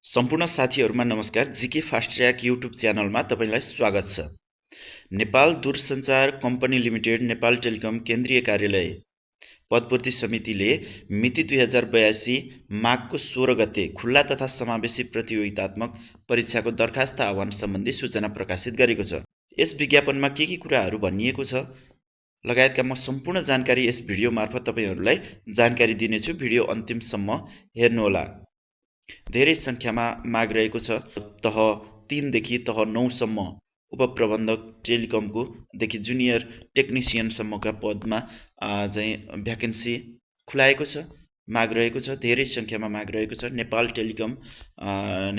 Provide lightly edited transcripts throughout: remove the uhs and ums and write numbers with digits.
सम्पूर्ण साथीहरुमा नमस्कार। GK fast track YouTube च्यानलमा तपाईलाई स्वागत छ। नेपाल दूरसञ्चार कम्पनी लिमिटेड नेपाल टेलिकम केन्द्रीय कार्यालय पदपूर्ति समितिले मिति 2082 माघको 16 गते खुल्ला तथा समावेशी प्रतियोगितात्मक परीक्षाको दरखास्त आह्वान सम्बन्धी सूचना प्रकाशित गरेको छ। यस विज्ञापनमा के कुराहरू भनिएको छ लगायतका म सम्पूर्ण जानकारी यस भिडियो मार्फत तपाईहरुलाई जानकारी दिनेछु। भिडियो अन्तिमसम्म हेर्नुहोला। धेरै संख्यामा माग रहेको छ। तह 3 देखि तह 9 सम्म उपप्रबन्धक टेलिकमको देखि जुनियर टेक्निशियन सम्मका पदमा चाहिँ भ्याकेन्सी खुलाएको छ, माग रहेको छ। धेरै संख्यामा माग रहेको छ। नेपाल टेलिकम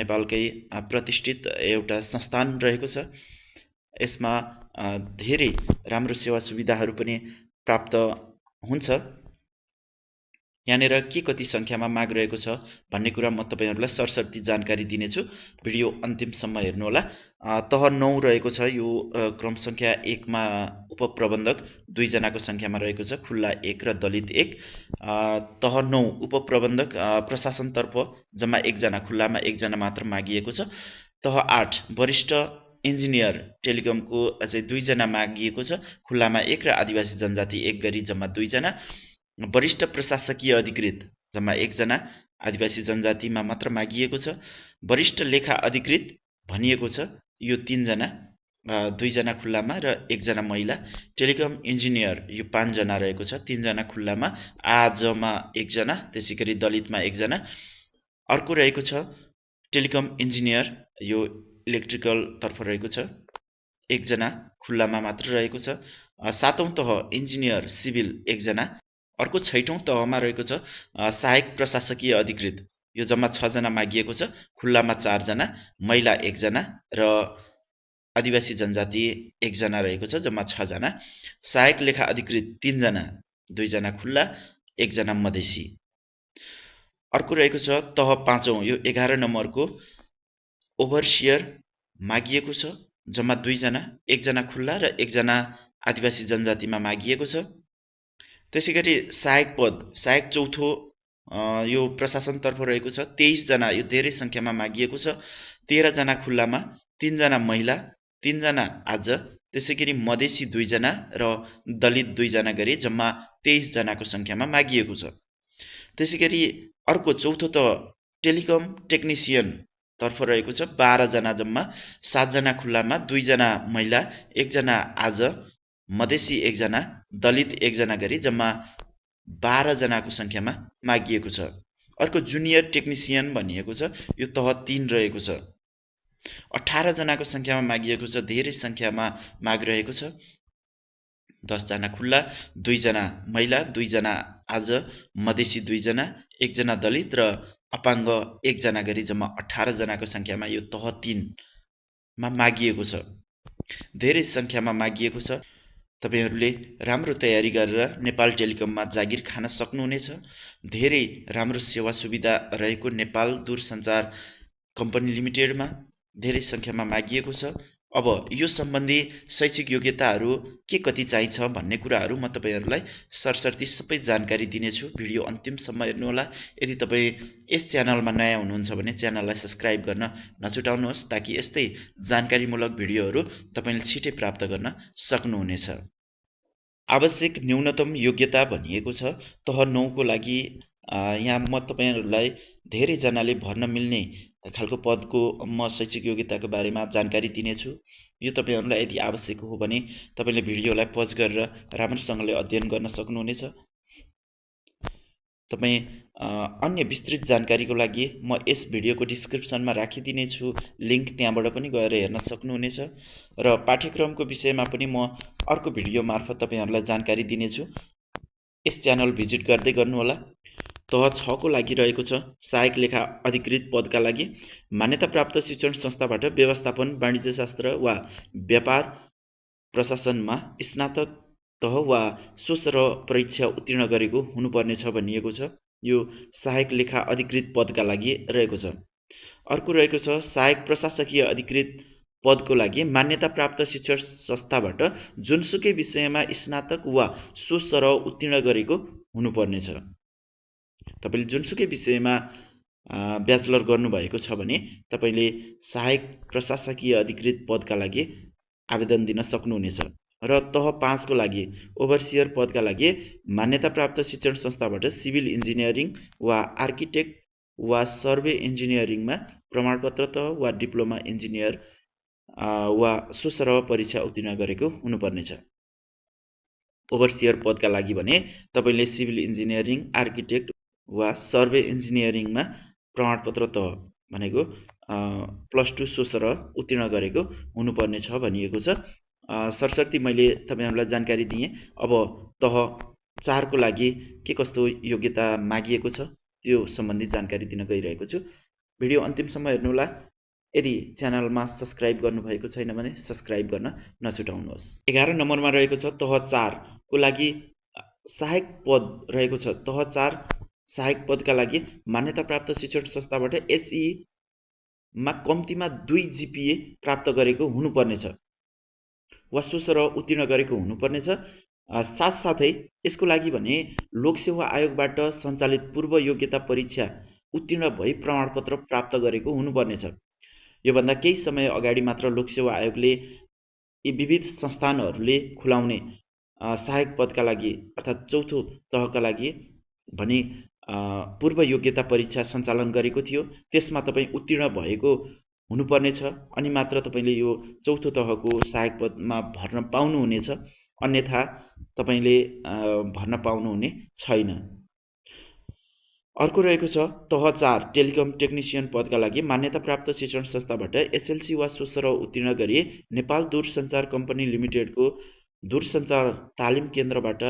नेपालकै प्रतिष्ठित एउटा संस्थान रहेको छ। यसमा धेरै राम्रो सेवा सुविधाहरू पनि प्राप्त हुन्छ। यहाँनिर के कति संख्यामा माग रहेको छ भन्ने कुरा म तपाईहरुलाई सरसर्ती जानकारी दिनेछु। भिडियो अन्तिमसम्म हेर्नुहोला। तह 9 रहेको छ। यो क्रम संख्या 1 मा उपप्रबन्धक 2 जनाको संख्यामा रहेको छ, खुल्ला 1 र दलित 1। तह 9 उपप्रबन्धक प्रशासनतर्फ जम्मा 1 जना, खुल्लामा 1 जना मात्र मागिएको छ। तह 8 वरिष्ठ इन्जिनियर टेलिकमको चाहिँ 2 जना मागिएको छ, खुल्लामा 1 र आदिवासी जनजाति 1 गरी जम्मा 2 जना। वरिष्ठ प्रशासकीय अधिकृत जम्मा 1 जना, आदिवासी जनजातिमा मात्र मागिएको छ। वरिष्ठ लेखा अधिकृत भनिएको छ, यो 3 जना, 2 जना खुल्लामा र 1 जना महिला। टेलिकम इन्जिनियर यो 5 जना रहेको छ, 3 जना खुल्लामा, आजमा 1 जना, त्यसैगरी दलितमा 1 जना। अर्को रहेको छ टेलिकम इन्जिनियर, यो इलेक्ट्रिकल तर्फ रहेको छ, 1 जना, खुल्लामा मात्र रहेको छ। 7औं तह इन्जिनियर सिभिल 1 जना। अर्को 6औं तहमा रहेको छ सहायक प्रशासकीय अधिकृत, यो जम्मा 6 जना मागिएको छ, खुल्लामा 4 जना, महिला 1 जना र आदिवासी जनजाति 1 जना रहेको छ, जम्मा 6 जना। सहायक लेखा अधिकृत 3 जना, 2 जना खुल्ला, 1 जना मधेसी। अर्को रहेको छ तह 5औं, यो 11 नम्बरको ओभरसियर मागिएको छ, जम्मा 2 जना, 1 जना खुल्ला र 1 जना आदिवासी जनजातिमा मागिएको छ। त्यसैगरी सहायक पद, सहायक चौथो यो प्रशासनतर्फ रहेको छ, 23 जना, यो धेरै संख्यामा मागिएको छ। 13 जना खुल्लामा, 3 जना महिला, 3 जना आज, त्यसैगरी मधेसी 2 जना र दलित 2 जना गरी जम्मा 23 जनाको संख्यामा मागिएको छ। त्यसैगरी अर्को चौथो त टेलिकम टेक्निशियन तर्फ रहेको छ, 12 जना जम्मा, 7 जना खुल्लामा, 2 जना महिला, 1 जना आज, मधेसी 1 जना, दलित 1 जना गरी जम्मा 12 जनाको संख्यामा मागिएको छ। अर्को जुनियर टेक्निशियन भनिएको छ, यो तह 3 रहेको छ, 18 जनाको संख्यामा मागिएको छ। धेरै संख्यामा माग रहेको छ। 10 जना खुल्ला, 2 जना महिला, 2 जना आज, मधेसी 2 जना, 1 जना दलित र अपाङ्ग 1 जना गरी जम्मा 18 जनाको संख्यामा यो तह 3 मा मागिएको छ। धेरै संख्यामा मागिएको छ। तपाईहरुले राम्रो तयारी गरेर नेपाल टेलिकममा जागिर खान सक्नुहुनेछ। धेरै राम्रो सेवा सुविधा रहेको नेपाल दूरसञ्चार कम्पनी लिमिटेडमा धेरै संख्यामा मागिएको छ। अब यो सम्बन्धी शैक्षिक योग्यताहरू के कति चाहिन्छ भन्ने कुराहरू म तपाईहरुलाई सरसर्ती सबै जानकारी दिनेछु। भिडियो अन्तिमसम्म हेर्नुहोला। यदि तपाई यस च्यानलमा नयाँ हुनुहुन्छ भने च्यानललाई सब्स्क्राइब गर्न नछुटाउनुहोस्, ताकि यस्तै जानकारीमूलक भिडियोहरू तपाईले छिटै प्राप्त गर्न सक्नुहुनेछ। आवश्यक न्यूनतम योग्यता भनिएको छ तह 9 को लागि। यहाँ म तपाईहरुलाई धेरै जनाले भर्न मिल्ने खालको पदको म शैक्षिक योग्यताको बारेमा जानकारी दिनेछु। यो तपाईहरुलाई यदि आवश्यक हो भने तपाईले भिडियोलाई पज गरेर राम्रोसँगले अध्ययन गर्न सक्नुहुनेछ। तपाई अन्य विस्तृत जानकारीको लागि म यस भिडियोको डिस्क्रिप्सनमा राखिदिनेछु लिंक, त्यहाँबाट पनि गएर हेर्न सक्नुहुनेछ। र पाठ्यक्रमको विषयमा पनि म अर्को भिडियो मार्फत तपाईहरुलाई जानकारी दिनेछु। यस च्यानल भिजिट गर्दै गर्नुहोला। तह 6 को लागि रहेको छ सहायक लेखा अधिकृत पदका लागि मान्यता प्राप्त शिक्षण संस्थाबाट व्यवस्थापन, वाणिज्यशास्त्र वा व्यापार प्रशासनमा स्नातक तह वा सोस्तर परीक्षा उत्तीर्ण गरेको हुनुपर्नेछ भनिएको छ। यो सहायक लेखा अधिकृत पदका लागि रहेको छ। अर्को रहेको छ सहायक प्रशासकीय अधिकृत पदको लागि मान्यता प्राप्त शिक्षण संस्थाबाट जुनसुकै विषयमा स्नातक वा सोस्तर उत्तीर्ण गरेको हुनुपर्नेछ। तपाईले जुनसुकै विषयमा ब्याचलर गर्नुभएको छ भने तपाईँले सहायक प्रशासकीय अधिकृत पदका लागि आवेदन दिन सक्नुहुनेछ। र तह 5 को लागि ओभरसियर पदका लागि मान्यताप्राप्त शिक्षण संस्थाबाट सिभिल इन्जिनियरिङ वा आर्किटेक्ट वा सर्वे इन्जिनियरिङमा प्रमाणपत्र तह वा डिप्लोमा इन्जिनियर वा सोसरह परीक्षा उत्तीर्ण गरेको हुनुपर्नेछ। ओभरसियर पदका लागि भने तपाईँले सिभिल इन्जिनियरिङ आर्किटेक्ट वा सर्वे इन्जिनियरिङमा प्रमाणपत्र तह भनेको +2 सोसरह उत्तीर्ण गरेको हुनुपर्नेछ भनिएको छ। सरसर्ती मैले तपाईहरुलाई जानकारी दिएँ। अब तह 4 को लागि के कस्तो योग्यता मागिएको छ त्यो सम्बन्धी जानकारी दिन गइरहेको छु। भिडियो अन्तिमसम्म हेर्नुहोला। यदि च्यानलमा सब्स्क्राइब गर्नुभएको छैन भने सब्स्क्राइब गर्न नछुटाउनुहोस्। 11 नम्बरमा रहेको छ तह 4 को लागि सहायक पद रहेको छ। तह 4 सहायक पदका लागि मान्यताप्राप्त शिक्षण संस्थाबाट एसई मा कम्तीमा 2 जीपीए प्राप्त गरेको हुनुपर्नेछ वा सोसरह उत्तीर्ण गरेको हुनुपर्नेछ। साथसाथै यसको लागि भने लोकसेवा आयोगबाट सञ्चालित पूर्व योग्यता परीक्षा उत्तीर्ण भई प्रमाणपत्र प्राप्त गरेको हुनुपर्नेछ। योभन्दा केही समय अगाडि मात्र लोकसेवा आयोगले यी विविध संस्थानहरूले खुलाउने सहायक पदका लागि अर्थात् चौथो तहका लागि भने पूर्व योग्यता परीक्षा सञ्चालन गरेको थियो। त्यसमा तपाईँ उत्तीर्ण भएको हुनुपर्नेछ अनि मात्र तपाईले यो चौथो तहको सहायक पदमा भर्न पाउनुहुनेछ, अन्यथा तपाईले भर्न पाउनुहुने छैन। अर्को रहेको छ तह 4 टेलिकम टेक्निशियन पदका लागि मान्यताप्राप्त शिक्षण संस्थाबाट एसएलसी वा सोसरह उत्तीर्ण गरी नेपाल दूरसञ्चार कम्पनी लिमिटेडको दूरसञ्चार तालिम केन्द्रबाट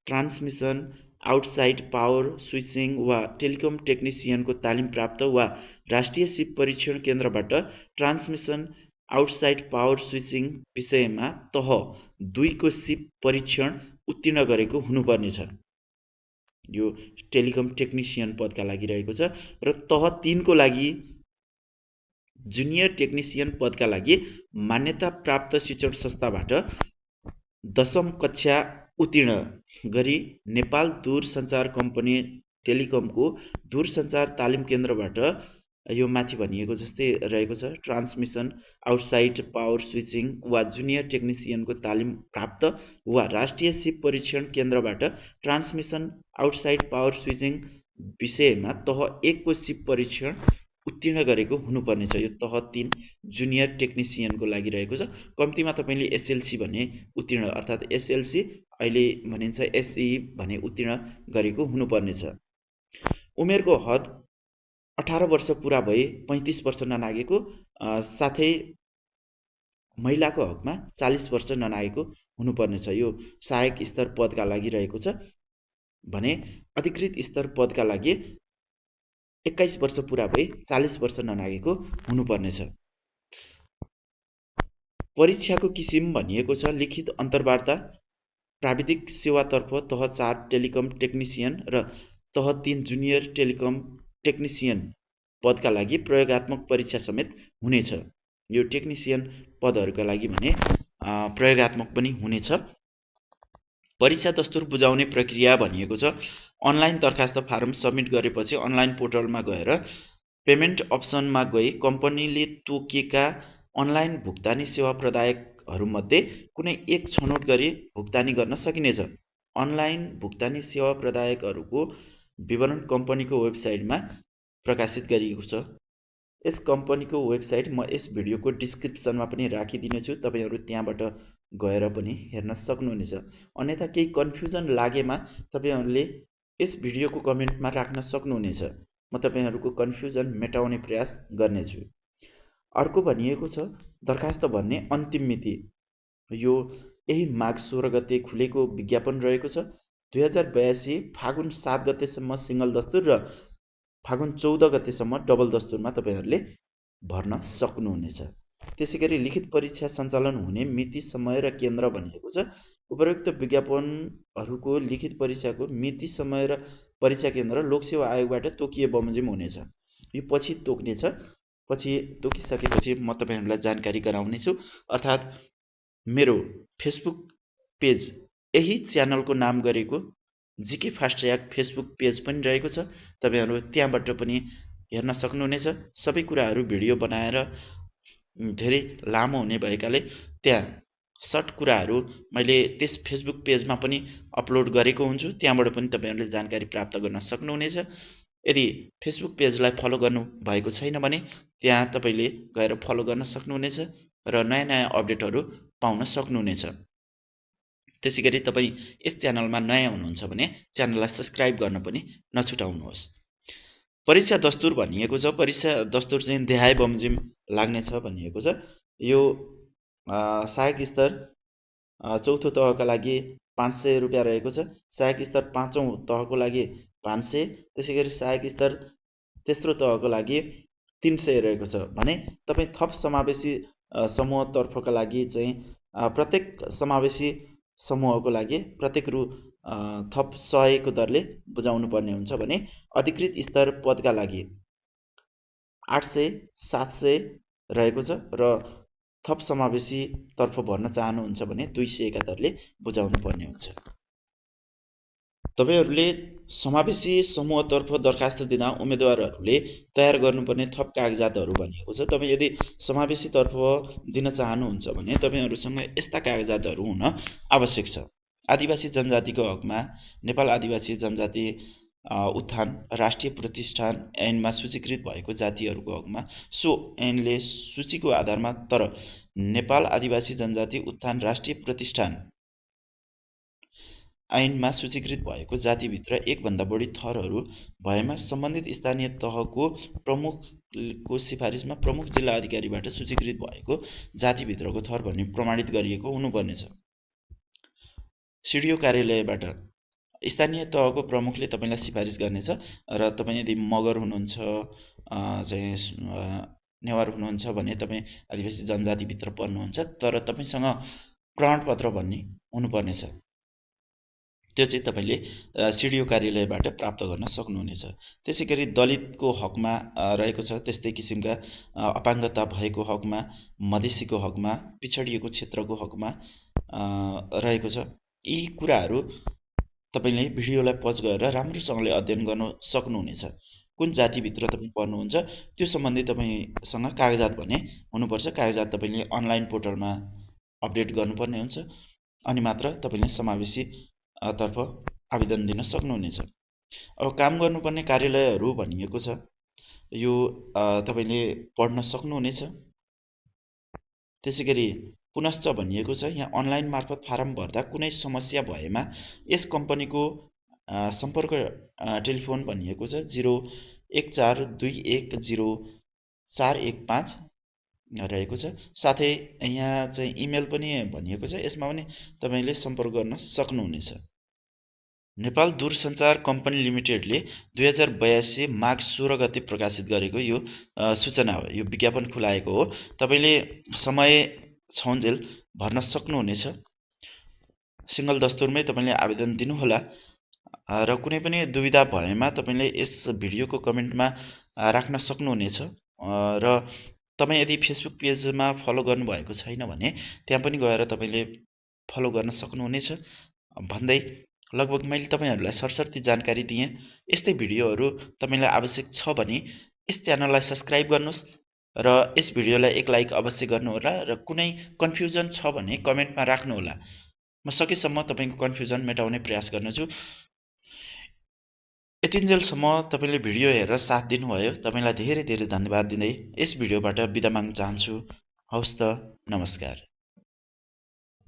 ट्रान्समिसन आउटसाइड पावर स्विचिङ वा टेलिकम टेक्निशियनको तालिम प्राप्त वा राष्ट्रिय सिप परीक्षण केन्द्रबाट ट्रान्समिसन आउटसाइड पावर स्विचिङ विषयमा तह 2 को सिप परीक्षण उत्तीर्ण गरेको हुनुपर्नेछ। यो टेलिकम टेक्निशियन पदका लागि रहेको छ। र तह 3 को लागि जुनियर टेक्निशियन पदका लागि मान्यता प्राप्त शिक्षण संस्थाबाट 10औं कक्षा उत्तीर्ण गरी नेपाल दूरसञ्चार कम्पनी टेलिकमको दूरसञ्चार तालिम केन्द्रबाट यो माथि भनिएको जस्तै रहेको छ ट्रान्समिसन आउटसाइड पावर स्विचिङ वा जुनियर टेक्निशियनको तालिम प्राप्त वा राष्ट्रिय सिप परीक्षण केन्द्रबाट ट्रान्समिसन आउटसाइड पावर स्विचिङ विषयमा तह 1 को सिप परीक्षण उत्तीर्ण गरेको हुनुपर्नेछ। यो तह 3 जुनियर टेक्निशियनको लागि रहेको छ। कम्तीमा तपाईले एसएलसी भने उत्तीर्ण अर्थात् एसएलसी अहिले भनिन्छ एसई भने उत्तीर्ण गरेको हुनुपर्नेछ। उमेरको हद 18 वर्ष पूरा भए 35 वर्ष ननागेको, साथै महिलाको हकमा 40 वर्ष ननागेको हुनुपर्नेछ। यो सहायक स्तर पदका लागि रहेको छ भने अधिकृत स्तर पदका लागि 21 वर्ष पूरा भए 40 वर्ष ननागेको हुनुपर्नेछ। परीक्षाको किसिम भनिएको छ लिखित अन्तर्वार्ता प्राविधिक सेवातर्फ तह 4 टेलिकम टेक्निशियन र तह 3 जुनियर टेलिकम टेक्निशियन पदका लागि प्रयोगात्मक परीक्षा समेत हुनेछ। यो टेक्निशियन पदहरूका लागि भने प्रयोगात्मक पनि हुनेछ। परीक्षा दस्तुर बुझाउने प्रक्रिया भनिएको छ अनलाइन दरखास्त फारम सबमिट गरेपछि अनलाइन पोर्टलमा गएर पेमेन्ट अप्सनमा गई कम्पनीले तोकेका अनलाइन भुक्तानी सेवा प्रदायकहरूमध्ये कुनै एक छनौट गरी भुक्तानी गर्न सकिनेछ। अनलाइन भुक्तानी सेवा प्रदायकहरूको विवरण कम्पनीको वेबसाइटमा प्रकाशित गरिएको छ। यस कम्पनीको वेबसाइट म यस भिडियोको डिस्क्रिप्सनमा पनि राखिदिनेछु, तपाईहरु त्यहाँबाट गएर पनि हेर्न सक्नुहुनेछ। अन्यथा केही कन्फ्युजन लागेमा तपाईहरुले यस भिडियोको कमेन्टमा राख्न सक्नुहुनेछ, म तपाईहरुको कन्फ्युजन मेटाउने प्रयास गर्नेछु। अर्को भनिएको छ दरखास्त भर्ने अन्तिम मिति यो यही माघ 16 गते खुलेको विज्ञापन रहेको छ। 2082 फागुन 7 गतेसम्म सिंगल दस्तुर र फागुन 14 गतेसम्म डबल दस्तुरमा तपाईहरुले भर्न सक्नुहुनेछ। त्यसैगरी लिखित परीक्षा सञ्चालन हुने मिति समय र केन्द्र भनिएको छ। उपरोक्त विज्ञापनहरूको लिखित परीक्षाको मिति समय र परीक्षा केन्द्र लोकसेवा आयोगबाट तोकिए बमोजिम हुनेछ। यो पछि तोक्नेछ, पछि तोकिसकेपछि म तपाईहरुलाई जानकारी गराउनेछु। अर्थात् मेरो फेसबुक पेज यही च्यानलको नाम गरेको GK fast track Facebook page पनि रहेको छ। तपाईहरु त्यहाँबाट पनि हेर्न सक्नुहुनेछ। सबै कुराहरू भिडियो बनाएर धेरै लामो हुने भएकाले त्यहाँ सर्ट कुराहरू मैले त्यस फेसबुक पेजमा पनि अपलोड गरेको हुन्छु। त्यहाँबाट पनि तपाईहरुले जानकारी प्राप्त गर्न सक्नुहुनेछ। यदि फेसबुक पेजलाई फलो गर्नु भएको छैन भने त्यहाँ तपाईले गएर फलो गर्न सक्नुहुनेछ र नयाँ अपडेटहरू पाउन सक्नुहुनेछ। त्यसैगरी तपाई यस च्यानलमा नयाँ हुनुहुन्छ भने च्यानललाई सब्स्क्राइब गर्न पनि नछुटाउनुहोस्। परीक्षा दस्तुर भनिएको छ। परीक्षा दस्तुर चाहिँ देहाय बमोजिम लाग्नेछ भनिएको छ। यो सहायक स्तर चौथो तहका लागि 500 रुपैयाँ रहेको छ। सहायक स्तर पाँचौं तहको लागि 500, त्यसैगरी सहायक स्तर तेस्रो तहको लागि 300 रहेको छ भने तपाई थप समावेशी समूहतर्फका लागि चाहिँ प्रत्येक समावेशी समूहको लागि प्रत्येक रु थप 100 को दरले बुझाउनु पर्ने हुन्छ भने अधिकृत स्तर पदका लागि 800, 700 रहेको छ र थप समावेशी तर्फ भर्न चाहनुहुन्छ भने 200 का दरले बुझाउनु पर्ने हुन्छ। तपाईहरुले समावेशी समूहतर्फ दरखास्त दिँदा उम्मेदवारहरूले तयार गर्नुपर्ने थप कागजातहरू भनिएको छ। तपाई यदि समावेशी तर्फ दिन चाहनुहुन्छ भने तपाईहरुसँग यस्ता कागजातहरू हुन आवश्यक छ। आदिवासी जनजातिको हकमा नेपाल आदिवासी जनजाति उत्थान राष्ट्रिय प्रतिष्ठान ऐनमा सूचीकृत भएको जातिहरूको हकमा सो ऐनले सूचीको आधारमा तर नेपाल आदिवासी जनजाति उत्थान राष्ट्रिय प्रतिष्ठान ऐनमा सूचीकृत भएको जातिभित्र एकभन्दा बढी थरहरू भएमा सम्बन्धित स्थानीय तहको प्रमुखको सिफारिसमा प्रमुख जिल्ला अधिकारीबाट सूचीकृत भएको जातिभित्रको थर भन्ने प्रमाणित गरिएको हुनुपर्नेछ। सिडिओ कार्यालयबाट स्थानीय तहको प्रमुखले तपाईलाई सिफारिस गर्नेछ र तपाई यदि मगर हुनुहुन्छ चाहिँ नेवार हुनुहुन्छ भने तपाई आदिवासी जनजातिभित्र पर्नुहुन्छ तर तपाईसँग प्रमाणपत्र भन्ने हुनुपर्नेछ। त्यो चाहिँ तपाईले सिडिओ कार्यालयबाट प्राप्त गर्न सक्नुहुनेछ। त्यसैगरी दलितको हकमा रहेको छ। त्यस्तै किसिमका अपाङ्गता भएको हकमा, मधेसीको हकमा, पिछडिएको क्षेत्रको हकमा रहेको छ। यी कुराहरू तपाईले भिडियोलाई पज गरेर राम्रोसँगले अध्ययन गर्न सक्नुहुनेछ। कुन जातिभित्र तपाई पर्नुहुन्छ त्यो सम्बन्धी तपाईसँग कागजात भने हुनुपर्छ। कागजात तपाईले अनलाइन पोर्टलमा अपडेट गर्नुपर्ने हुन्छ अनि मात्र तपाईले समावेशी तर्फ आवेदन दिन सक्नुहुनेछ। अब काम गर्नुपर्ने कार्यालयहरू भनिएको छ। यो तपाईले पढ्न सक्नुहुनेछ। त्यसैगरी पुनश्च भनिएको छ यहाँ अनलाइन मार्फत फारम भर्दा कुनै समस्या भएमा यस कम्पनीको सम्पर्क टेलिफोन भनिएको छ 014210415 रहेको छ। साथै यहाँ चाहिँ इमेल पनि भनिएको छ। यसमा पनि तपाईले सम्पर्क गर्न सक्नुहुनेछ। नेपाल दूरसञ्चार कम्पनी लिमिटेडले 2082 माघ 16 गते प्रकाशित गरेको यो सूचना हो। यो विज्ञापन खुलाएको हो। तपाईले समय छौन्जेल भर्न सक्नुहुनेछ। सिंगल दस्तुरमै तपाईले आवेदन दिनुहोला र कुनै पनि दुविधा भएमा तपाईले यस भिडियोको कमेन्टमा राख्न सक्नुहुनेछ र तपाई यदि फेसबुक पेजमा फलो गर्नुभएको छैन भने त्यहाँ पनि गएर तपाईले फलो गर्न सक्नुहुनेछ भन्दै लगभग मैले तपाईहरुलाई सरसर्ती जानकारी दिएँ। यस्तै भिडियोहरू तपाईलाई आवश्यक छ भने यस च्यानललाई सब्स्क्राइब गर्नुस् र यस भिडियोलाई एक लाइक अवश्य गर्नुहोला र कुनै कन्फ्युजन छ भने कमेन्टमा राख्नुहोला। म सकेसम्म तपाईको कन्फ्युजन मेटाउने प्रयास गर्नेछु। यतिन्जेलसम्म तपाईले भिडियो हेरेर साथ दिनुभयो। तपाईलाई धेरै धेरै धन्यवाद दिँदै यस भिडियोबाट बिदा माग्न चाहन्छु। हवस् त, नमस्कार।